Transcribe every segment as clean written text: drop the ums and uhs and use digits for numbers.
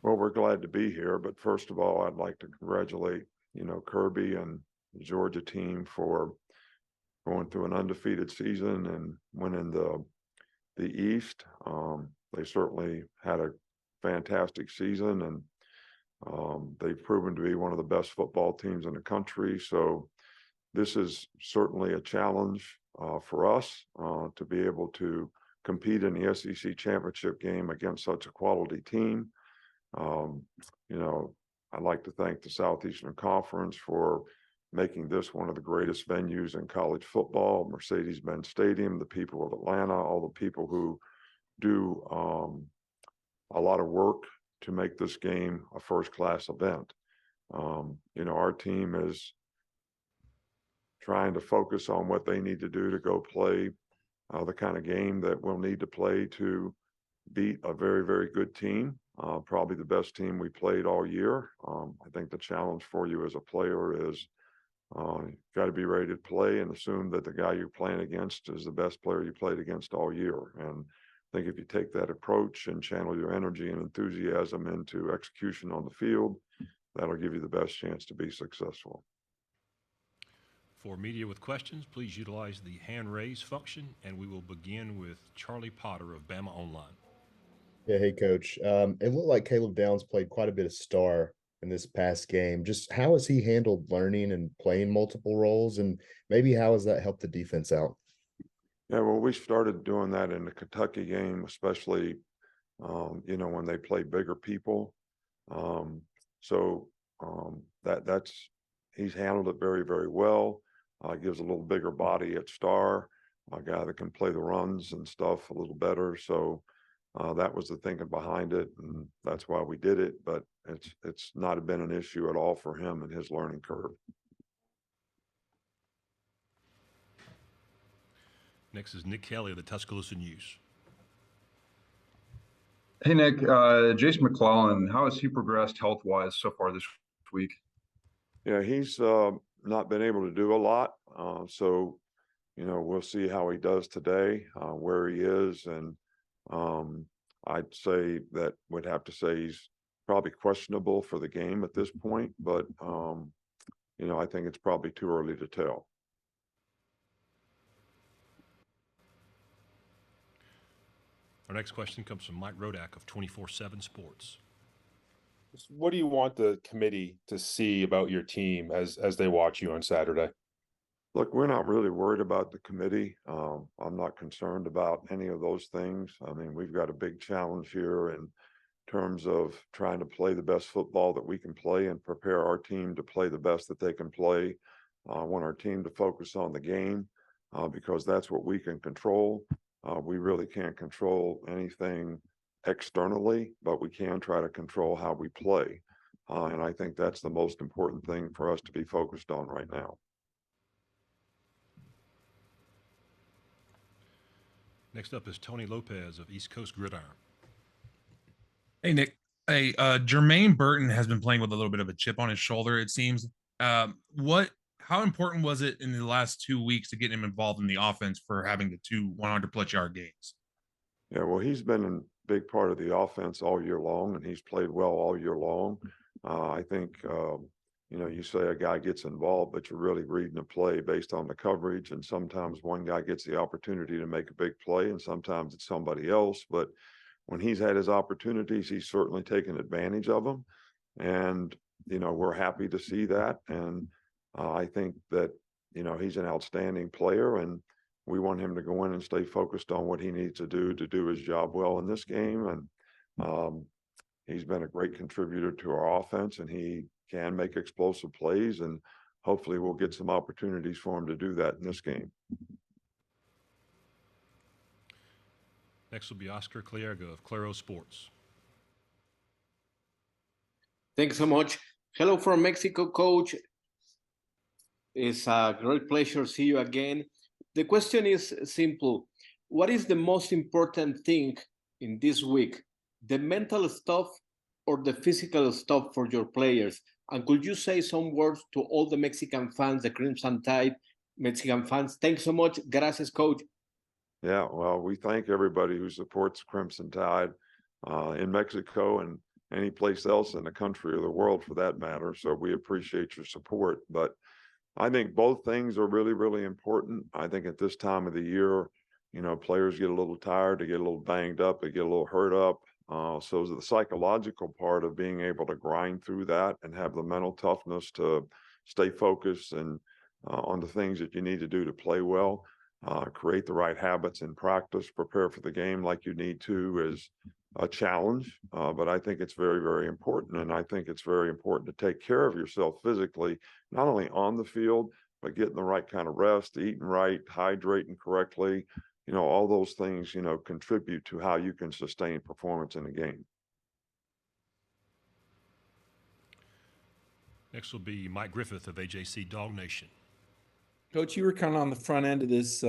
Well, we're glad to be here, but first of all, I'd like to congratulate, Kirby and the Georgia team for going through an undefeated season and winning the East. They certainly had a fantastic season, and they've proven to be one of the best football teams in the country. So this is certainly a challenge for us to be able to compete in the SEC championship game against such a quality team. Um, I'd like to thank the Southeastern Conference for making this one of the greatest venues in college football, Mercedes-Benz Stadium, the people of Atlanta, all the people who do a lot of work to make this game a first-class event. Our team is trying to focus on what they need to do to go play the kind of game that we'll need to play to beat a very, very good team, probably the best team we played all year. I think the challenge for you as a player is you've got to be ready to play and assume that the guy you're playing against is the best player you played against all year. And I think if you take that approach and channel your energy and enthusiasm into execution on the field, that'll give you the best chance to be successful. For media with questions, please utilize the hand raise function, and we will begin with Charlie Potter of Bama Online. Yeah, hey, Coach. It looked like Caleb Downs played quite a bit of star in this past game. Just how has he handled learning and playing multiple roles, and maybe how has that helped the defense out? Yeah, well, we started doing that in the Kentucky game, especially, when they play bigger people. That's he's handled it very, very well. Gives a little bigger body at star, a guy that can play the runs and stuff a little better. So that was the thinking behind it, and that's why we did it. But it's not been an issue at all for him and his learning curve. Next is Nick Kelly of the Tuscaloosa News. Hey, Nick. Jason McClellan, how has he progressed health-wise so far this week? Yeah, he's not been able to do a lot. So we'll see how he does today, where he is. And I'd say that would have to say he's probably questionable for the game at this point. But, I think it's probably too early to tell. Our next question comes from Mike Rodak of 24/7 Sports. What do you want the committee to see about your team as they watch you on Saturday? Look, we're not really worried about the committee. I'm not concerned about any of those things. I mean, we've got a big challenge here in terms of trying to play the best football that we can play and prepare our team to play the best that they can play. I want our team to focus on the game because that's what we can control. We really can't control anything externally, but we can try to control how we play. And I think that's the most important thing for us to be focused on right now. Next up is Tony Lopez of East Coast Gridiron. Hey, Nick. Hey, Jermaine Burton has been playing with a little bit of a chip on his shoulder, it seems. How important was it in the last 2 weeks to get him involved in the offense for having the 2 100-plus yard games? Yeah, well, he's been a big part of the offense all year long, and he's played well all year long. I think, you say a guy gets involved, but you're really reading a play based on the coverage. And sometimes one guy gets the opportunity to make a big play, and sometimes it's somebody else. But when he's had his opportunities, he's certainly taken advantage of them. And, we're happy to see that. And I think that, he's an outstanding player, and we want him to go in and stay focused on what he needs to do his job well in this game. And he's been a great contributor to our offense, and he can make explosive plays, and hopefully we'll get some opportunities for him to do that in this game. Next will be Oscar Clierga of Claro Sports. Thanks so much. Hello from Mexico, Coach. It's a great pleasure to see you again. The question is simple. What is the most important thing in this week? The mental stuff or the physical stuff for your players? And could you say some words to all the Mexican fans, the Crimson Tide Mexican fans? Thanks so much. Gracias, Coach. Yeah, well, we thank everybody who supports Crimson Tide in Mexico and any place else in the country or the world for that matter. So we appreciate your support. But I think both things are really, really important. I think at this time of the year, players get a little tired, they get a little banged up, they get a little hurt up. So the psychological part of being able to grind through that and have the mental toughness to stay focused and on the things that you need to do to play well, create the right habits in practice, prepare for the game like you need to is a challenge. But I think it's very, very important. And I think it's very important to take care of yourself physically, not only on the field, but getting the right kind of rest, eating right, hydrating correctly. All those things, contribute to how you can sustain performance in a game. Next will be Mike Griffith of AJC Dawg Nation. Coach, you were kind of on the front end of this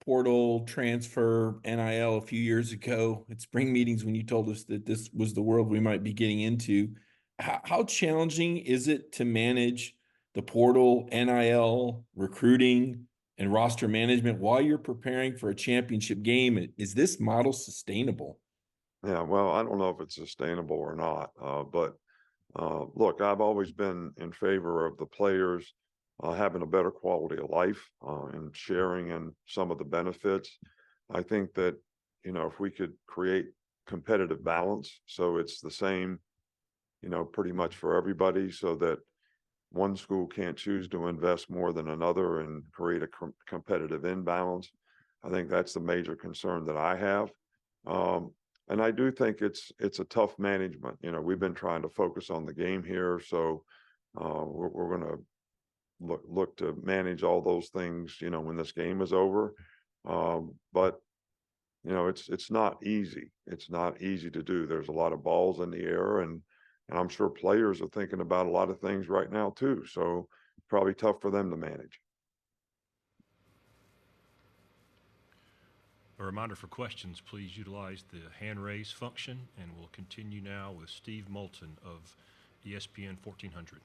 portal transfer NIL a few years ago at spring meetings when you told us that this was the world we might be getting into. How challenging is it to manage the portal, NIL, recruiting, and roster management while you're preparing for a championship game? Is this model sustainable? Yeah, well, I don't know if it's sustainable or not, but look, I've always been in favor of the players having a better quality of life and sharing in some of the benefits. I think that, if we could create competitive balance, so it's the same, pretty much for everybody, so that one school can't choose to invest more than another and create a competitive imbalance. I think that's the major concern that I have. And I do think it's a tough management. We've been trying to focus on the game here, so we're going to look to manage all those things, when this game is over. But it's not easy. It's not easy to do. There's a lot of balls in the air, and I'm sure players are thinking about a lot of things right now too. So probably tough for them to manage. A reminder for questions, please utilize the hand raise function, and we'll continue now with Steve Moulton of ESPN 1400.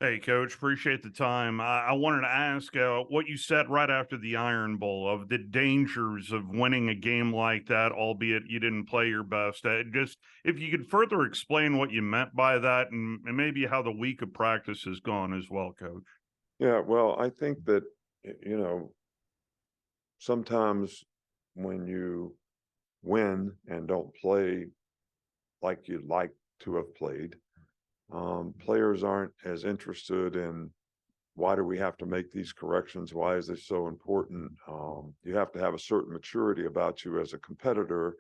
Hey, Coach, appreciate the time. I wanted to ask what you said right after the Iron Bowl of the dangers of winning a game like that, albeit you didn't play your best. Just if you could further explain what you meant by that and maybe how the week of practice has gone as well, Coach. Yeah, well, I think that, sometimes when you win and don't play like you'd like to have played, players aren't as interested in why do we have to make these corrections? Why is this so important? You have to have a certain maturity about you as a competitor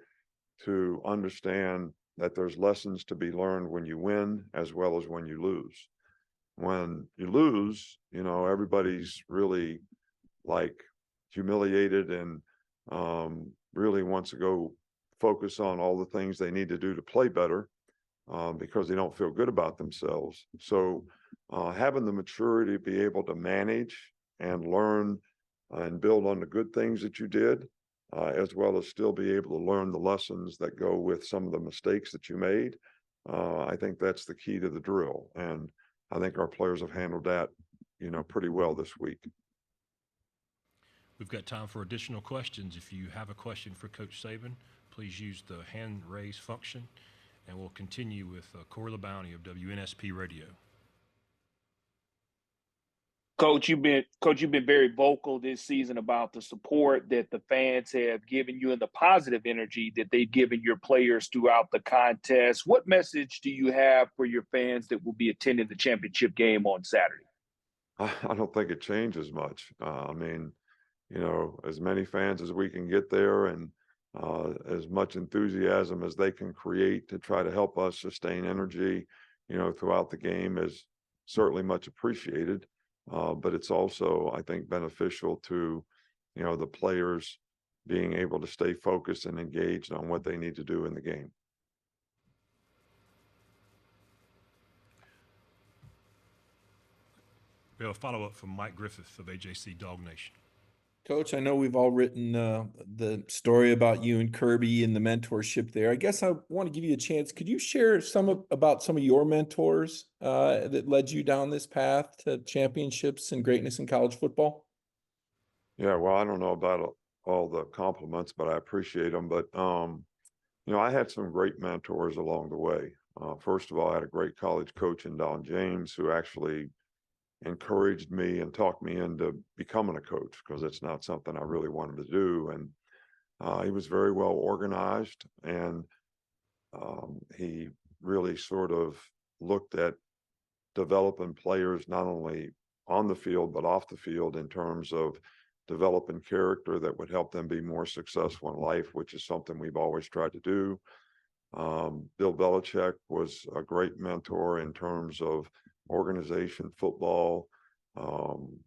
to understand that there's lessons to be learned when you win as well as when you lose. When you lose, everybody's really like humiliated and really wants to go focus on all the things they need to do to play better. Because they don't feel good about themselves. So having the maturity to be able to manage and learn and build on the good things that you did, as well as still be able to learn the lessons that go with some of the mistakes that you made, I think that's the key to the drill. And I think our players have handled that, pretty well this week. We've got time for additional questions. If you have a question for Coach Saban, please use the hand raise function. And we'll continue with Corey LeBounty of WNSP Radio. Coach, you've been very vocal this season about the support that the fans have given you and the positive energy that they've given your players throughout the contest. What message do you have for your fans that will be attending the championship game on Saturday? I don't think it changes much. As many fans as we can get there and as much enthusiasm as they can create to try to help us sustain energy, throughout the game is certainly much appreciated. But it's also, I think, beneficial to, the players being able to stay focused and engaged on what they need to do in the game. We have a follow-up from Mike Griffith of AJC Dawg Nation. Coach, I know we've all written the story about you and Kirby and the mentorship there. I guess I want to give you a chance. Could you share about some of your mentors that led you down this path to championships and greatness in college football? Yeah, well, I don't know about all the compliments, but I appreciate them. But, I had some great mentors along the way. First of all, I had a great college coach in Don James who actually encouraged me and talked me into becoming a coach because it's not something I really wanted to do. And he was very well organized, and he really sort of looked at developing players not only on the field but off the field in terms of developing character that would help them be more successful in life, which is something we've always tried to do. Bill Belichick was a great mentor in terms of organization, football, from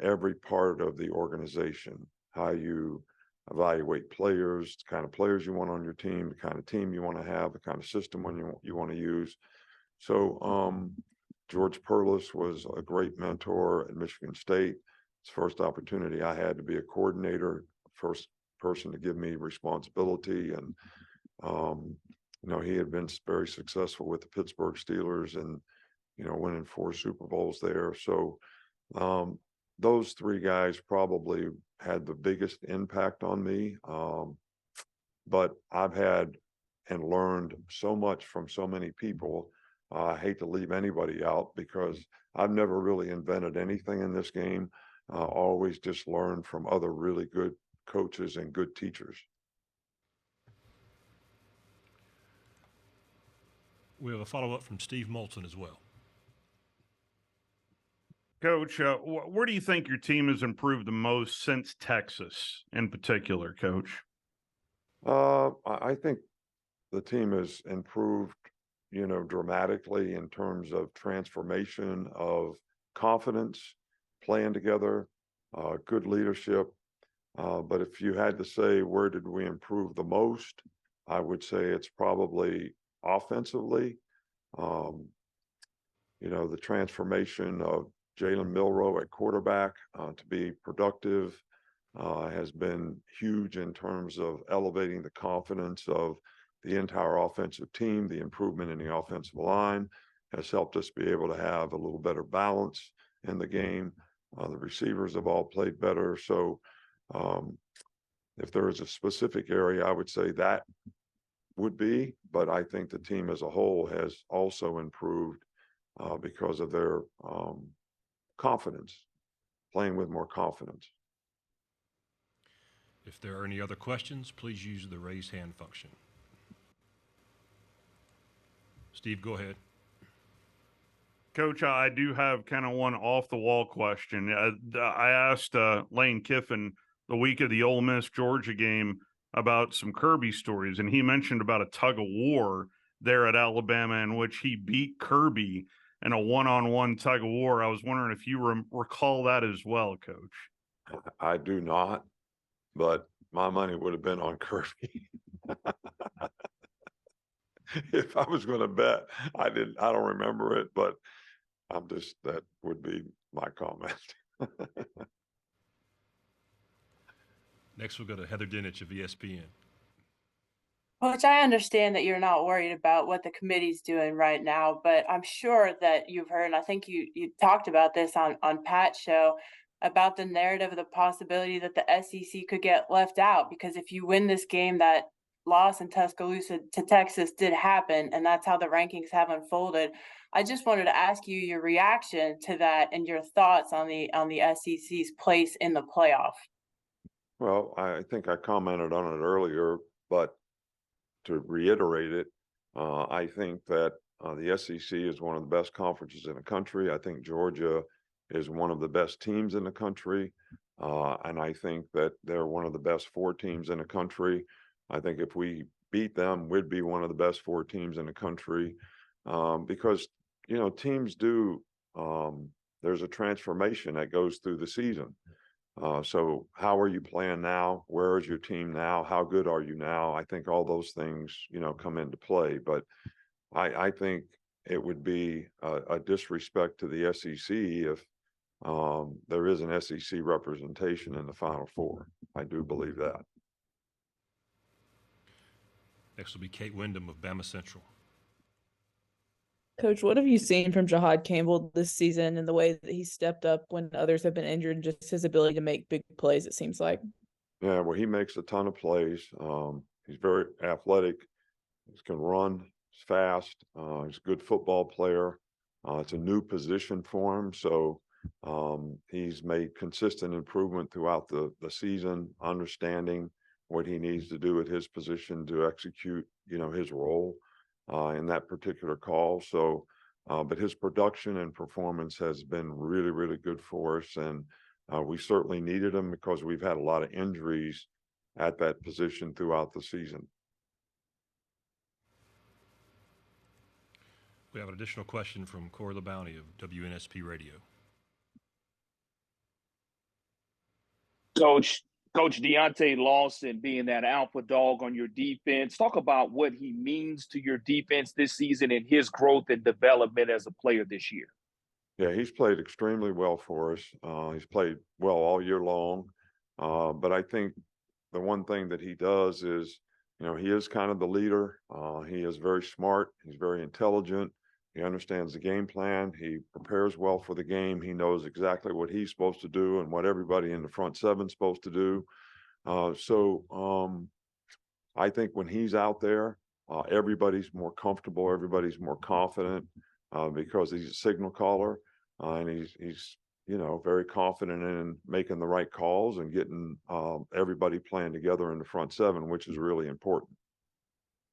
every part of the organization, how you evaluate players, the kind of players you want on your team, the kind of team you want to have, the kind of system you want to use. So George Perlis was a great mentor at Michigan State. It's the first opportunity I had to be a coordinator, first person to give me responsibility. And, he had been very successful with the Pittsburgh Steelers and, winning 4 Super Bowls there. So those 3 guys probably had the biggest impact on me. But I've had and learned so much from so many people. I hate to leave anybody out because I've never really invented anything in this game. Always just learned from other really good coaches and good teachers. We have a follow-up from Steve Moulton as well. Coach, where do you think your team has improved the most since Texas in particular, Coach? I think the team has improved, dramatically in terms of transformation of confidence, playing together, good leadership. But if you had to say, where did we improve the most? I would say it's probably offensively. The transformation of Jalen Milroe at quarterback to be productive has been huge in terms of elevating the confidence of the entire offensive team. The improvement in the offensive line has helped us be able to have a little better balance in the game. The receivers have all played better. So if there is a specific area, I would say that would be, but I think the team as a whole has also improved because of their confidence, playing with more confidence. If there are any other questions, please use the raise hand function. Steve, go ahead. Coach, I do have kind of one off-the-wall question. I asked Lane Kiffin the week of the Ole Miss Georgia game about some Kirby stories, and he mentioned about a tug of war there at Alabama in which he beat Kirby in a one-on-one tug of war. I was wondering if you recall that as well, Coach. I do not, but my money would have been on Kirby. If I was going to bet, I don't remember it, but that would be my comment. Next, we'll go to Heather Dinich of ESPN. Coach, I understand that you're not worried about what the committee's doing right now, but I'm sure that you've heard, and I think you talked about this on Pat's show, about the narrative of the possibility that the SEC could get left out, because if you win this game, that loss in Tuscaloosa to Texas did happen, and that's how the rankings have unfolded. I just wanted to ask you your reaction to that and your thoughts on the SEC's place in the playoff. Well, I think I commented on it earlier, but to reiterate it, I think that the SEC is one of the best conferences in the country. I think Georgia is one of the best teams in the country, and I think that they're one of the best 4 teams in the country. I think if we beat them, we'd be one of the best 4 teams in the country because, teams do, there's a transformation that goes through the season. So how are you playing now? Where is your team now? How good are you now? I think all those things, come into play. But I think it would be a disrespect to the SEC if there is an SEC representation in the Final Four. I do believe that. Next will be Kate Wyndham of Bama Central. Coach, what have you seen from Jahad Campbell this season and the way that he stepped up when others have been injured and just his ability to make big plays, it seems like? Yeah, well, he makes a ton of plays. He's very athletic. He can run. He's fast. He's a good football player. It's a new position for him, so he's made consistent improvement throughout the season, understanding what he needs to do at his position to execute, his role in that particular call. So, but his production and performance has been really, really good for us, and we certainly needed him because we've had a lot of injuries at that position throughout the season. We have an additional question from Corey LeBounty of WNSP Radio. Coach Deontay Lawson being that alpha dog on your defense, talk about what he means to your defense this season and his growth and development as a player this year. Yeah, he's played extremely well for us. He's played well all year long. But I think the one thing that he does is, he is kind of the leader. He is very smart. He's very intelligent. He understands the game plan. He prepares well for the game. He knows exactly what he's supposed to do and what everybody in the front seven is supposed to do. So I think when he's out there, everybody's more comfortable. Everybody's more confident because he's a signal caller and he's very confident in making the right calls and getting everybody playing together in the front seven, which is really important.